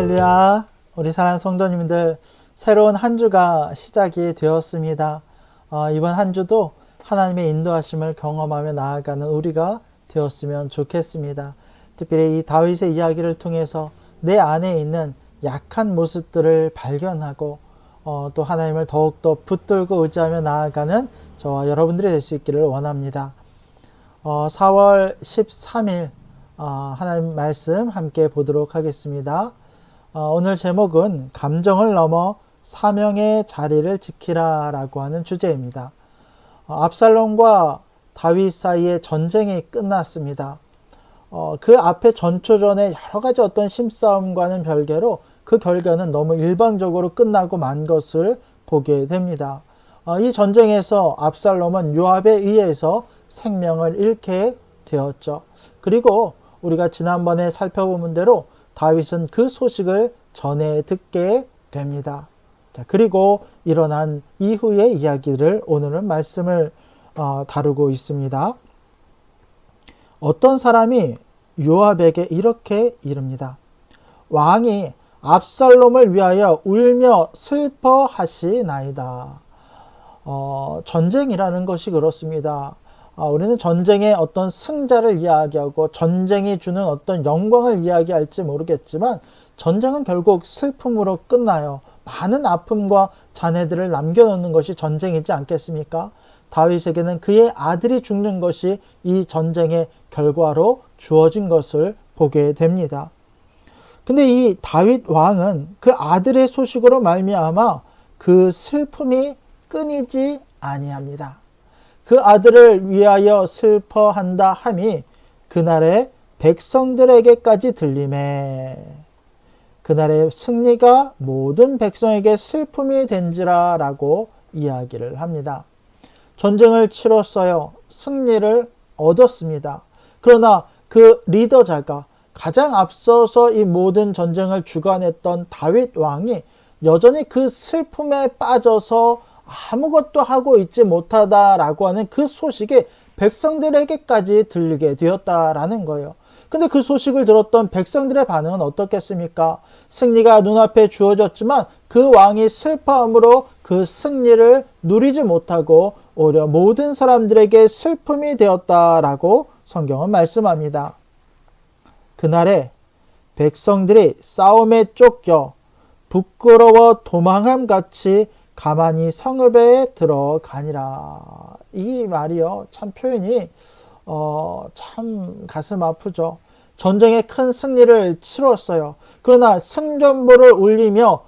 할렐루야. 우리 사랑하는 성도님들, 새로운 한 주가 시작이 되었습니다. 이번 한 주도 하나님의 인도하심을 경험하며 나아가는 우리가 되었으면 좋겠습니다. 특별히 이 다윗의 이야기를 통해서 내 안에 있는 약한 모습들을 발견하고 또 하나님을 더욱더 붙들고 의지하며 나아가는 저와 여러분들이 될 수 있기를 원합니다. 4월 13일 하나님 말씀 함께 보도록 하겠습니다. 오늘 제목은 감정을 넘어 사명의 자리를 지키라 라고 하는 주제입니다. 압살롬과 다윗 사이의 전쟁이 끝났습니다. 그 앞에 전초전에 여러 가지 어떤 힘싸움과는 별개로 그 결과는 너무 일방적으로 끝나고 만 것을 보게 됩니다. 이 전쟁에서 압살롬은 요압에 의해서 생명을 잃게 되었죠. 그리고 우리가 지난번에 살펴본 대로 다윗은 그 소식을 전해 듣게 됩니다. 그리고 일어난 이후의 이야기를 오늘은 말씀을 다루고 있습니다. 어떤 사람이 요압에게 이렇게 이릅니다. 왕이 압살롬을 위하여 울며 슬퍼하시나이다. 전쟁이라는 것이 그렇습니다. 우리는 전쟁의 어떤 승자를 이야기하고 전쟁이 주는 어떤 영광을 이야기할지 모르겠지만 전쟁은 결국 슬픔으로 끝나요. 많은 아픔과 잔해들을 남겨놓는 것이 전쟁이지 않겠습니까? 다윗에게는 그의 아들이 죽는 것이 이 전쟁의 결과로 주어진 것을 보게 됩니다. 근데 이 다윗 왕은 그 아들의 소식으로 말미암아 그 슬픔이 끊이지 아니합니다. 그 아들을 위하여 슬퍼한다 함이 그날의 백성들에게까지 들리매 그날의 승리가 모든 백성에게 슬픔이 된지라 라고 이야기를 합니다. 전쟁을 치렀어요. 승리를 얻었습니다. 그러나 그 리더자가 가장 앞서서 이 모든 전쟁을 주관했던 다윗 왕이 여전히 그 슬픔에 빠져서 아무것도 하고 있지 못하다라고 하는 그 소식이 백성들에게까지 들리게 되었다라는 거예요. 근데 그 소식을 들었던 백성들의 반응은 어떻겠습니까? 승리가 눈앞에 주어졌지만 그 왕이 슬퍼함으로 그 승리를 누리지 못하고 오히려 모든 사람들에게 슬픔이 되었다라고 성경은 말씀합니다. 그날에 백성들이 싸움에 쫓겨 부끄러워 도망함 같이 가만히 성읍에 들어가니라. 이 말이요, 참 표현이 참 가슴 아프죠. 전쟁의 큰 승리를 치렀어요. 그러나 승전보를 울리며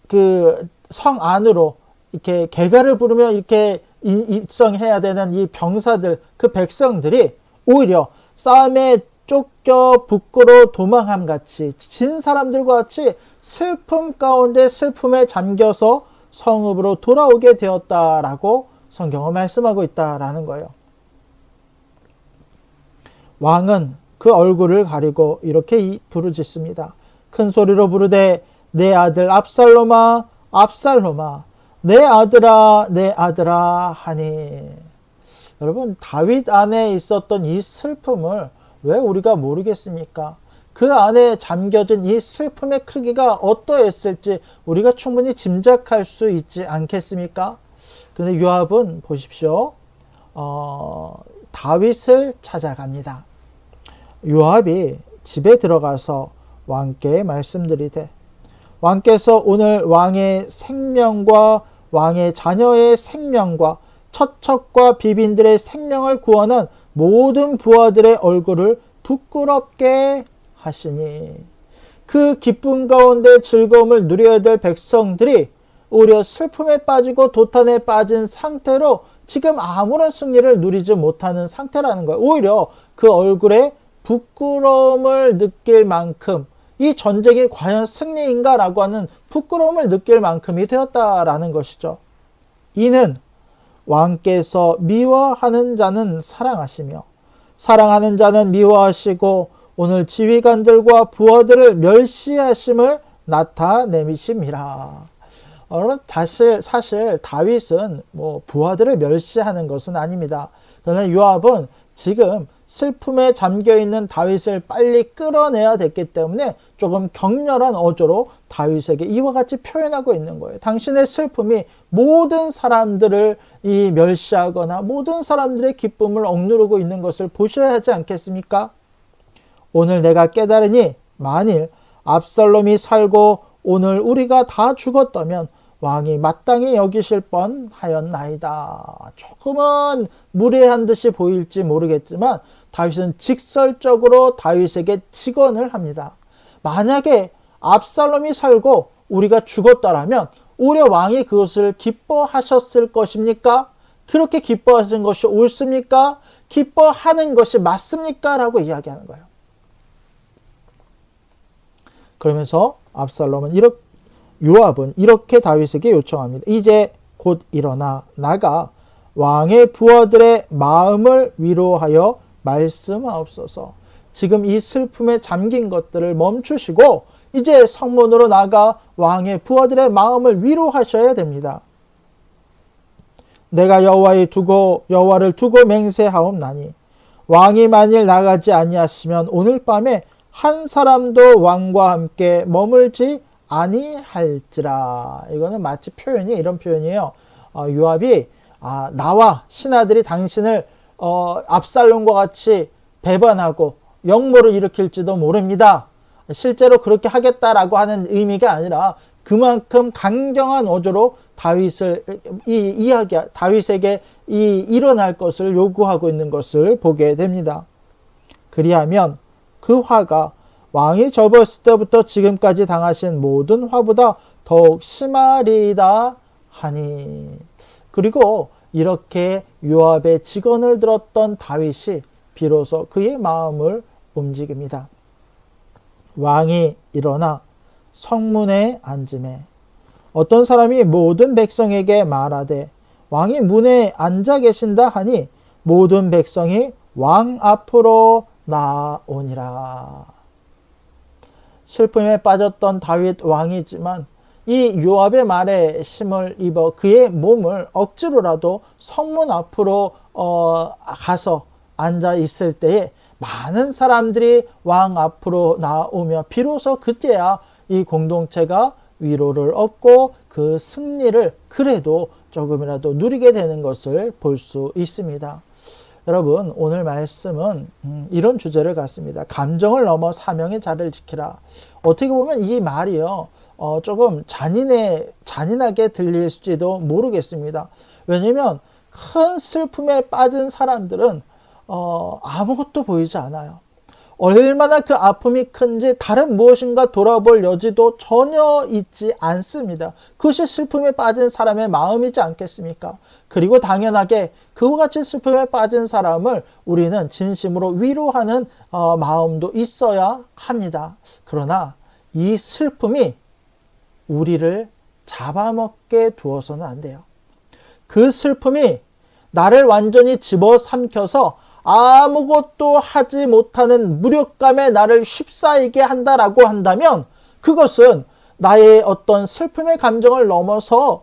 그 성 안으로 이렇게 개가를 부르며 이렇게 입성해야 되는 이 병사들, 그 백성들이 오히려 싸움에 쫓겨 부끄러워 도망함 같이 진 사람들과 같이 슬픔 가운데 슬픔에 잠겨서 성읍으로 돌아오게 되었다라고 성경은 말씀하고 있다라는 거예요. 왕은 그 얼굴을 가리고 이렇게 부르짖습니다. 큰 소리로 부르되 내 아들 압살롬아 압살롬아 내 아들아 내 아들아 하니. 여러분, 다윗 안에 있었던 이 슬픔을 왜 우리가 모르겠습니까? 그 안에 잠겨진 이 슬픔의 크기가 어떠했을지 우리가 충분히 짐작할 수 있지 않겠습니까? 그런데 요압은 보십시오. 다윗을 찾아갑니다. 요압이 집에 들어가서 왕께 말씀드리되 왕께서 오늘 왕의 생명과 왕의 자녀의 생명과 처척과 비빈들의 생명을 구원한 모든 부하들의 얼굴을 부끄럽게 하시니 그 기쁨 가운데 즐거움을 누려야 될 백성들이 오히려 슬픔에 빠지고 도탄에 빠진 상태로 지금 아무런 승리를 누리지 못하는 상태라는 거예요. 오히려 그 얼굴에 부끄러움을 느낄 만큼 이 전쟁이 과연 승리인가 라고 하는 부끄러움을 느낄 만큼이 되었다라는 것이죠. 이는 왕께서 미워하는 자는 사랑하시며 사랑하는 자는 미워하시고 오늘 지휘관들과 부하들을 멸시하심을 나타내미심이라. 사실 다윗은 뭐 부하들을 멸시하는 것은 아닙니다. 그러나 요압은 지금 슬픔에 잠겨있는 다윗을 빨리 끌어내야 됐기 때문에 조금 격렬한 어조로 다윗에게 이와 같이 표현하고 있는 거예요. 당신의 슬픔이 모든 사람들을 멸시하거나 모든 사람들의 기쁨을 억누르고 있는 것을 보셔야 하지 않겠습니까? 오늘 내가 깨달으니 만일 압살롬이 살고 오늘 우리가 다 죽었다면 왕이 마땅히 여기실 뻔하였나이다. 조금은 무례한 듯이 보일지 모르겠지만 다윗은 직설적으로 다윗에게 직언을 합니다. 만약에 압살롬이 살고 우리가 죽었다라면 오히려 왕이 그것을 기뻐하셨을 것입니까? 그렇게 기뻐하신 것이 옳습니까? 기뻐하는 것이 맞습니까? 라고 이야기하는 거예요. 그러면서 요압은 이렇게 다윗에게 요청합니다. 이제 곧 일어나 나가 왕의 부하들의 마음을 위로하여 말씀하옵소서. 지금 이 슬픔에 잠긴 것들을 멈추시고 이제 성문으로 나가 왕의 부하들의 마음을 위로하셔야 됩니다. 내가 여호와를 두고 맹세하옵나니 왕이 만일 나가지 아니하시면 오늘 밤에 한 사람도 왕과 함께 머물지 아니할지라. 이거는 마치 표현이 이런 표현이에요. 요압이 나와 신하들이 당신을 압살롬과 같이 배반하고 역모를 일으킬지도 모릅니다. 실제로 그렇게 하겠다라고 하는 의미가 아니라 그만큼 강경한 어조로 다윗에게 일어날 것을 요구하고 있는 것을 보게 됩니다. 그리하면 그 화가 왕이 접었을 때부터 지금까지 당하신 모든 화보다 더욱 심하리이다 하니. 그리고 이렇게 요압의 직언을 들었던 다윗이 비로소 그의 마음을 움직입니다. 왕이 일어나 성문에 앉으매 어떤 사람이 모든 백성에게 말하되 왕이 문에 앉아 계신다 하니 모든 백성이 왕 앞으로 나오니라. 슬픔에 빠졌던 다윗 왕이지만 이 요압의 말에 힘을 입어 그의 몸을 억지로라도 성문 앞으로 가서 앉아 있을 때에 많은 사람들이 왕 앞으로 나오며 비로소 그때야 이 공동체가 위로를 얻고 그 승리를 그래도 조금이라도 누리게 되는 것을 볼 수 있습니다. 여러분, 오늘 말씀은 이런 주제를 갖습니다. 감정을 넘어 사명의 자리를 지키라. 어떻게 보면 이 말이요, 조금 잔인하게 들릴지도 모르겠습니다. 왜냐면 큰 슬픔에 빠진 사람들은 아무것도 보이지 않아요. 얼마나 그 아픔이 큰지 다른 무엇인가 돌아볼 여지도 전혀 있지 않습니다. 그것이 슬픔에 빠진 사람의 마음이지 않겠습니까? 그리고 당연하게 그와 같이 슬픔에 빠진 사람을 우리는 진심으로 위로하는 마음도 있어야 합니다. 그러나 이 슬픔이 우리를 잡아먹게 두어서는 안 돼요. 그 슬픔이 나를 완전히 집어삼켜서 아무것도 하지 못하는 무력감에 나를 휩싸이게 한다라고 한다면 그것은 나의 어떤 슬픔의 감정을 넘어서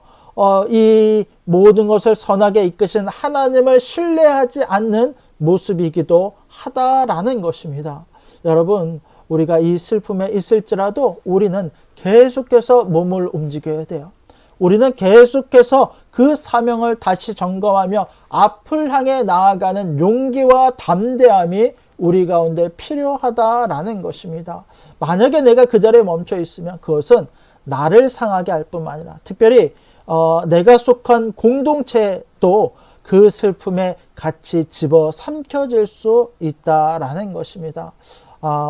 이 모든 것을 선하게 이끄신 하나님을 신뢰하지 않는 모습이기도 하다라는 것입니다. 여러분, 우리가 이 슬픔에 있을지라도 우리는 계속해서 몸을 움직여야 돼요. 우리는 계속해서 그 사명을 다시 점검하며 앞을 향해 나아가는 용기와 담대함이 우리 가운데 필요하다라는 것입니다. 만약에 내가 그 자리에 멈춰 있으면 그것은 나를 상하게 할 뿐만 아니라 특별히 내가 속한 공동체도 그 슬픔에 같이 집어삼켜질 수 있다라는 것입니다.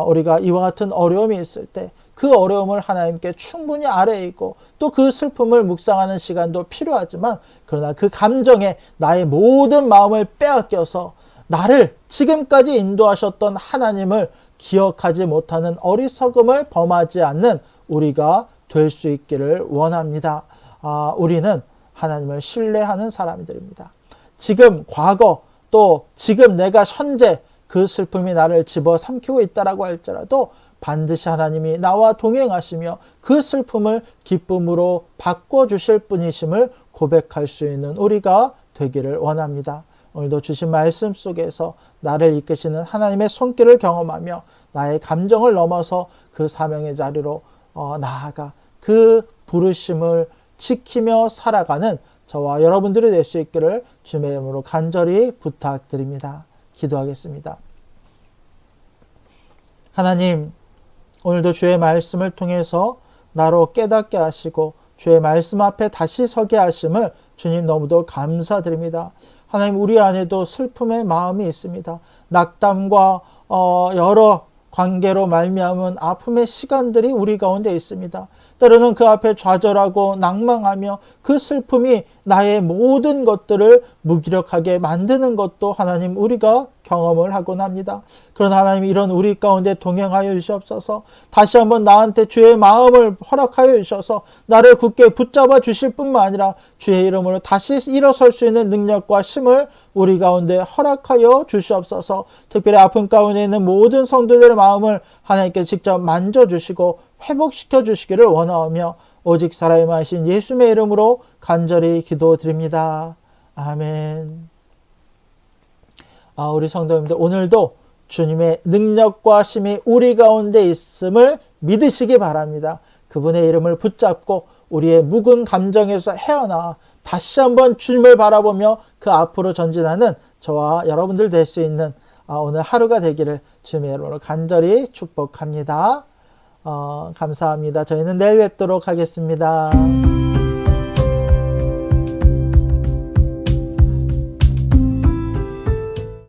우리가 이와 같은 어려움이 있을 때 그 어려움을 하나님께 충분히 아뢰어 있고 또 그 슬픔을 묵상하는 시간도 필요하지만 그러나 그 감정에 나의 모든 마음을 빼앗겨서 나를 지금까지 인도하셨던 하나님을 기억하지 못하는 어리석음을 범하지 않는 우리가 될 수 있기를 원합니다. 우리는 하나님을 신뢰하는 사람들입니다. 지금 과거 또 지금 내가 현재 그 슬픔이 나를 집어삼키고 있다라고 할지라도 반드시 하나님이 나와 동행하시며 그 슬픔을 기쁨으로 바꿔주실 분이심을 고백할 수 있는 우리가 되기를 원합니다. 오늘도 주신 말씀 속에서 나를 이끄시는 하나님의 손길을 경험하며 나의 감정을 넘어서 그 사명의 자리로 나아가 그 부르심을 지키며 살아가는 저와 여러분들이 될 수 있기를 주님의 이름으로 간절히 부탁드립니다. 기도하겠습니다. 하나님, 오늘도 주의 말씀을 통해서 나로 깨닫게 하시고 주의 말씀 앞에 다시 서게 하심을 주님 너무도 감사드립니다. 하나님, 우리 안에도 슬픔의 마음이 있습니다. 낙담과 여러 관계로 말미암은 아픔의 시간들이 우리 가운데 있습니다. 때로는 그 앞에 좌절하고 낭망하며 그 슬픔이 나의 모든 것들을 무기력하게 만드는 것도 하나님 우리가 경험을 하곤 합니다. 그러나 하나님, 이런 우리 가운데 동행하여 주시옵소서. 다시 한번 나한테 주의 마음을 허락하여 주셔서 나를 굳게 붙잡아 주실 뿐만 아니라 주의 이름으로 다시 일어설 수 있는 능력과 힘을 우리 가운데 허락하여 주시옵소서. 특별히 아픔 가운데 있는 모든 성도들의 마음을 하나님께 직접 만져주시고 회복시켜 주시기를 원하오며 오직 살아임하신 예수님의 이름으로 간절히 기도드립니다. 아멘. 우리 성도님들, 오늘도 주님의 능력과 힘이 우리 가운데 있음을 믿으시기 바랍니다. 그분의 이름을 붙잡고 우리의 묵은 감정에서 헤어나와 다시 한번 주님을 바라보며 그 앞으로 전진하는 저와 여러분들 될 수 있는 오늘 하루가 되기를 주님의 이름으로 간절히 축복합니다. 감사합니다. 저희는 내일 뵙도록 하겠습니다.